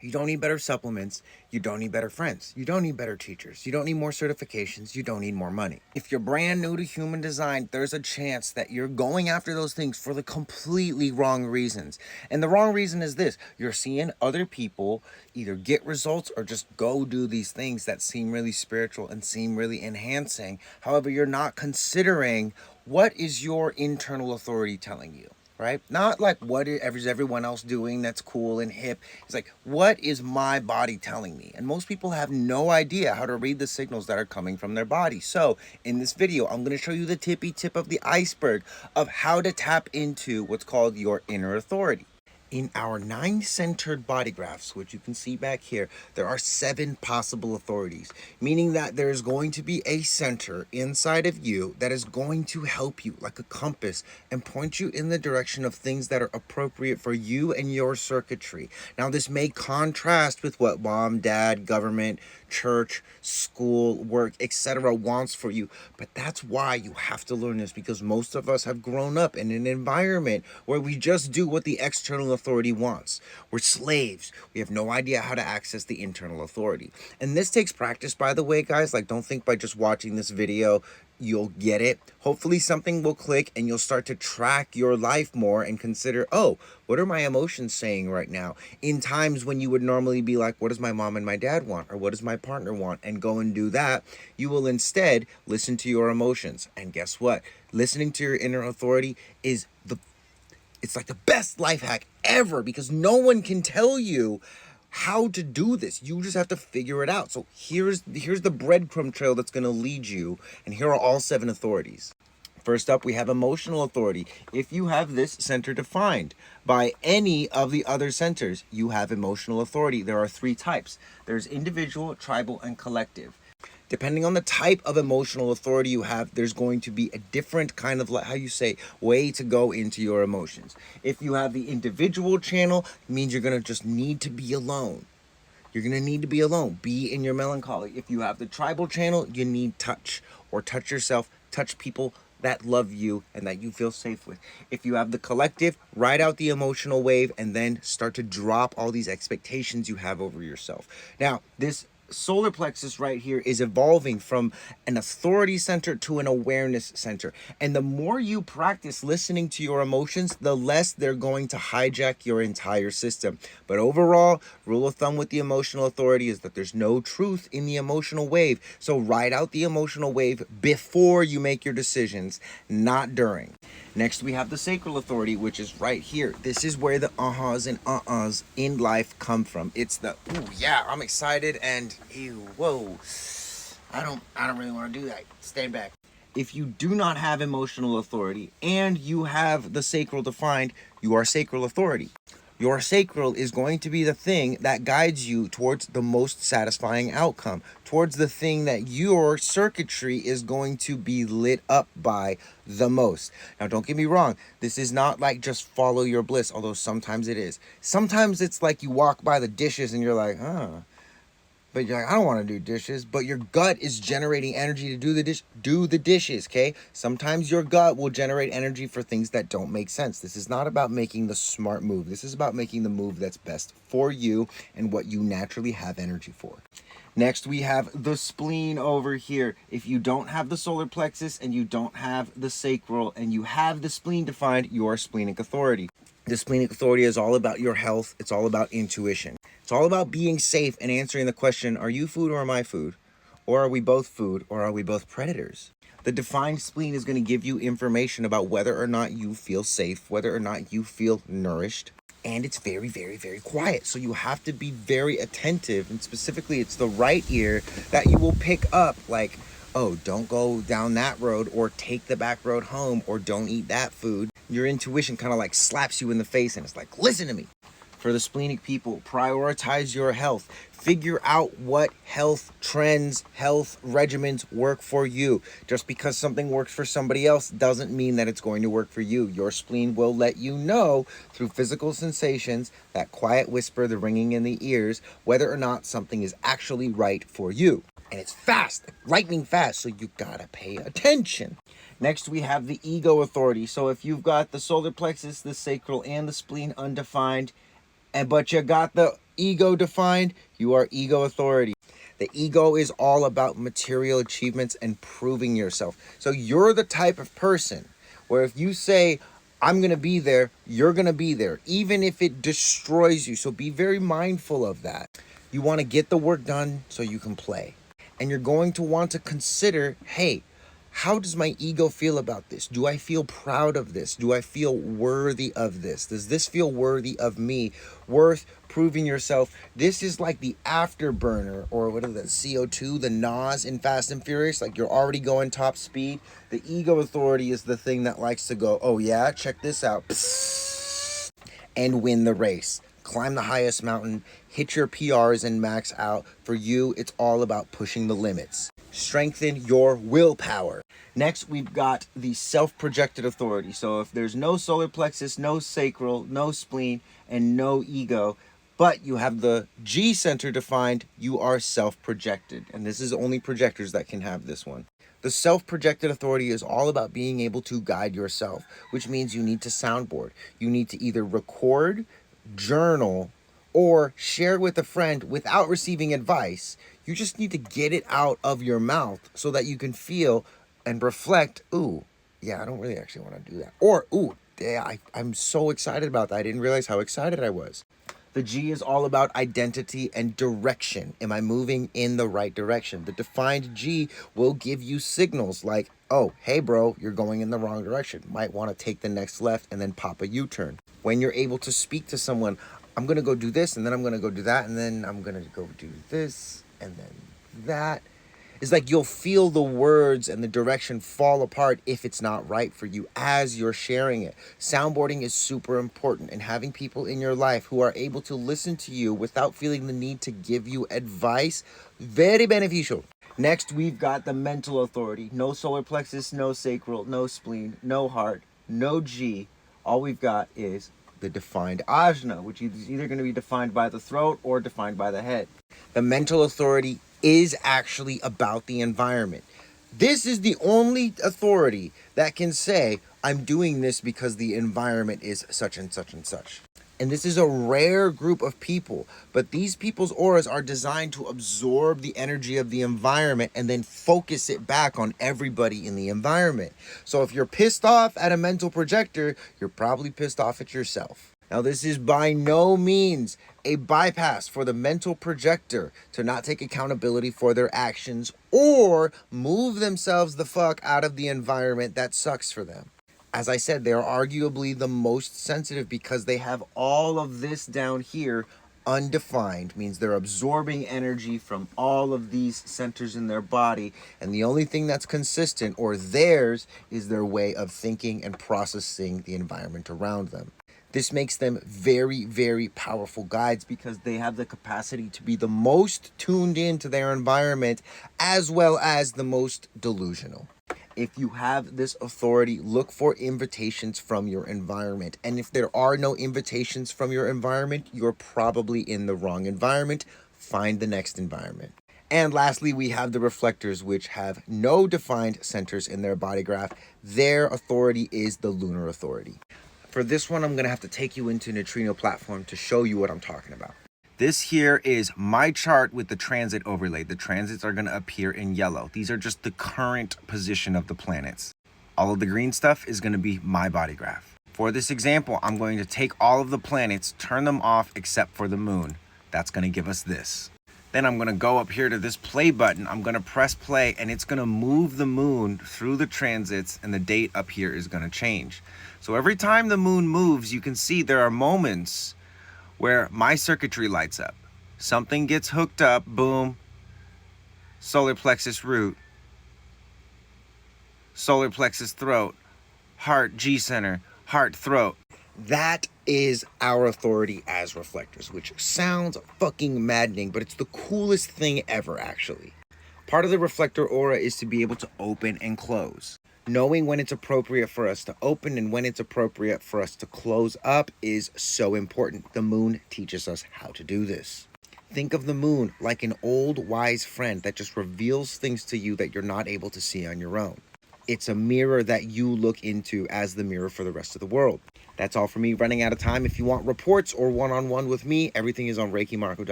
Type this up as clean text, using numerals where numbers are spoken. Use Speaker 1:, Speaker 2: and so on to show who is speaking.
Speaker 1: You don't need better supplements. You don't need better friends. You don't need better teachers. You don't need more certifications. You don't need more money. If you're brand new to human design, there's a chance that you're going after those things for the completely wrong reasons. And the wrong reason is this: you're seeing other people either get results or just go do these things that seem really spiritual and seem really enhancing. However, you're not considering what is your internal authority telling you. Right? Not like what is everyone else doing that's cool and hip. It's like, what is my body telling me? And most people have no idea how to read the signals that are coming from their body. So in this video, I'm going to show you the tippy tip of the iceberg of how to tap into what's called your inner authority. In our 9-centered body graphs, which you can see back here, there are 7 possible authorities, meaning that there is going to be a center inside of you that is going to help you like a compass and point you in the direction of things that are appropriate for you and your circuitry. Now, this may contrast with what mom, dad, government, church, school, work, etc. wants for you, but that's why you have to learn this, because most of us have grown up in an environment where we just do what the external authority wants. We're slaves. We have no idea how to access the internal authority. And this takes practice, by the way, guys. Like, don't think by just watching this video you'll get it. Hopefully something will click and you'll start to track your life more and consider, oh, what are my emotions saying right now? In times when you would normally be like, what does my mom and my dad want? Or what does my partner want? And go and do that. You will instead listen to your emotions. And guess what? Listening to your inner authority is it's like the best life hack ever, because no one can tell you how to do this. You just have to figure it out. So here's the breadcrumb trail that's going to lead you, and here are all 7 authorities. First up, we have emotional authority. If you have this center defined by any of the other centers, you have emotional authority. There are 3 types. There's individual, tribal, and collective. Depending on the type of emotional authority you have, there's going to be a different kind of, how you say, way to go into your emotions. If you have the individual channel, it means you're going to just need to be alone. You're going to need to be alone. Be in your melancholy. If you have the tribal channel, you need touch, or touch yourself, touch people that love you and that you feel safe with. If you have the collective, ride out the emotional wave and then start to drop all these expectations you have over yourself. Now, this solar plexus right here is evolving from an authority center to an awareness center. And the more you practice listening to your emotions, the less they're going to hijack your entire system. But overall, rule of thumb with the emotional authority is that there's no truth in the emotional wave. So ride out the emotional wave before you make your decisions, not during. Next, we have the sacral authority, which is right here. This is where the ahas and uh-uhs in life come from. It's the, ooh, yeah, I'm excited, and ew, whoa, I don't really want to do that. Stand back. If you do not have emotional authority and you have the sacral defined, you are sacral authority. Your sacral is going to be the thing that guides you towards the most satisfying outcome, towards the thing that your circuitry is going to be lit up by the most. Now, don't get me wrong. This is not like just follow your bliss, although sometimes it is. Sometimes it's like you walk by the dishes and you're like, but you're like, I don't want to do dishes, but your gut is generating energy to do the dishes, okay? Sometimes your gut will generate energy for things that don't make sense. This is not about making the smart move. This is about making the move that's best for you and what you naturally have energy for. Next, we have the spleen over here. If you don't have the solar plexus and you don't have the sacral and you have the spleen defined, you are splenic authority. The splenic authority is all about your health. It's all about intuition. It's all about being safe and answering the question, are you food or am I food? Or are we both food, or are we both predators? The defined spleen is going to give you information about whether or not you feel safe, whether or not you feel nourished. And it's very, very, very quiet. So you have to be very attentive. And specifically, it's the right ear that you will pick up, like, oh, don't go down that road, or take the back road home, or don't eat that food. Your intuition kind of like slaps you in the face and it's like, listen to me. For the splenic people, prioritize your health. Figure out what health trends, health regimens work for you. Just because something works for somebody else doesn't mean that it's going to work for you. Your spleen will let you know through physical sensations, that quiet whisper, the ringing in the ears, whether or not something is actually right for you. And it's fast, lightning fast, so you gotta pay attention. Next, we have the ego authority. So if you've got the solar plexus, the sacral, and the spleen undefined, But you got the ego defined, you are ego authority. The ego is all about material achievements and proving yourself. So you're the type of person where if you say, I'm going to be there, you're going to be there, even if it destroys you. So be very mindful of that. You want to get the work done so you can play. And you're going to want to consider, hey, how does my ego feel about this? Do I feel proud of this? Do I feel worthy of this? Does this feel worthy of me? Worth proving yourself? This is like the afterburner, or what is that, CO2, the NOS in Fast and Furious. Like you're already going top speed. The ego authority is the thing that likes to go, oh yeah, check this out. Psst, and win the race. Climb the highest mountain, hit your PRs and max out. For you, it's all about pushing the limits. Strengthen your willpower. Next, we've got the self-projected authority. So if there's no solar plexus, no sacral, no spleen, and no ego, but you have the G center defined, you are self-projected. And this is only projectors that can have this one. The self-projected authority is all about being able to guide yourself, which means you need to soundboard. You need to either record, journal, or share with a friend without receiving advice. You just need to get it out of your mouth so that you can feel and reflect, ooh, yeah, I don't really actually want to do that. Or, ooh, yeah, I'm so excited about that. I didn't realize how excited I was. The G is all about identity and direction. Am I moving in the right direction? The defined G will give you signals like, oh, hey, bro, you're going in the wrong direction. Might want to take the next left and then pop a U-turn. When you're able to speak to someone, I'm going to go do this, and then I'm going to go do that, and then I'm going to go do this, and then that. It's like you'll feel the words and the direction fall apart if it's not right for you as you're sharing it. Soundboarding is super important, and having people in your life who are able to listen to you without feeling the need to give you advice, very beneficial. Next, we've got the mental authority. No solar plexus, no sacral, no spleen, no heart, no G. All we've got is the defined ajna, which is either going to be defined by the throat or defined by the head. The mental authority is actually about the environment. This is the only authority that can say, I'm doing this because the environment is such and such and such. And this is a rare group of people, but these people's auras are designed to absorb the energy of the environment and then focus it back on everybody in the environment. So if you're pissed off at a mental projector, you're probably pissed off at yourself. Now, this is by no means a bypass for the mental projector to not take accountability for their actions or move themselves the fuck out of the environment that sucks for them. As I said, they're arguably the most sensitive because they have all of this down here undefined, means they're absorbing energy from all of these centers in their body, and the only thing that's consistent or theirs is their way of thinking and processing the environment around them. This makes them very, very powerful guides because they have the capacity to be the most tuned into their environment as well as the most delusional. If you have this authority, look for invitations from your environment. And if there are no invitations from your environment, you're probably in the wrong environment. Find the next environment. And lastly, we have the reflectors, which have no defined centers in their body graph. Their authority is the lunar authority. For this one, I'm going to have to take you into Neutrino platform to show you what I'm talking about. This here is my chart with the transit overlay. The transits are going to appear in yellow. These are just the current position of the planets. All of the green stuff is going to be my body graph. For this example, I'm going to take all of the planets, turn them off except for the moon. That's going to give us this. Then I'm going to go up here to this play button. I'm going to press play, and it's going to move the moon through the transits, and the date up here is going to change. So every time the moon moves, you can see there are moments where my circuitry lights up. Something gets hooked up, boom, solar plexus root, solar plexus throat, heart G center, heart throat. That is our authority as reflectors, which sounds fucking maddening, but it's the coolest thing ever, actually. Part of the reflector aura is to be able to open and close. Knowing when it's appropriate for us to open and when it's appropriate for us to close up is so important. The moon teaches us how to do this. Think of the moon like an old wise friend that just reveals things to you that you're not able to see on your own. It's a mirror that you look into as the mirror for the rest of the world. That's all for me. Running out of time. If you want reports or one-on-one with me, everything is on ReikiMarco.com.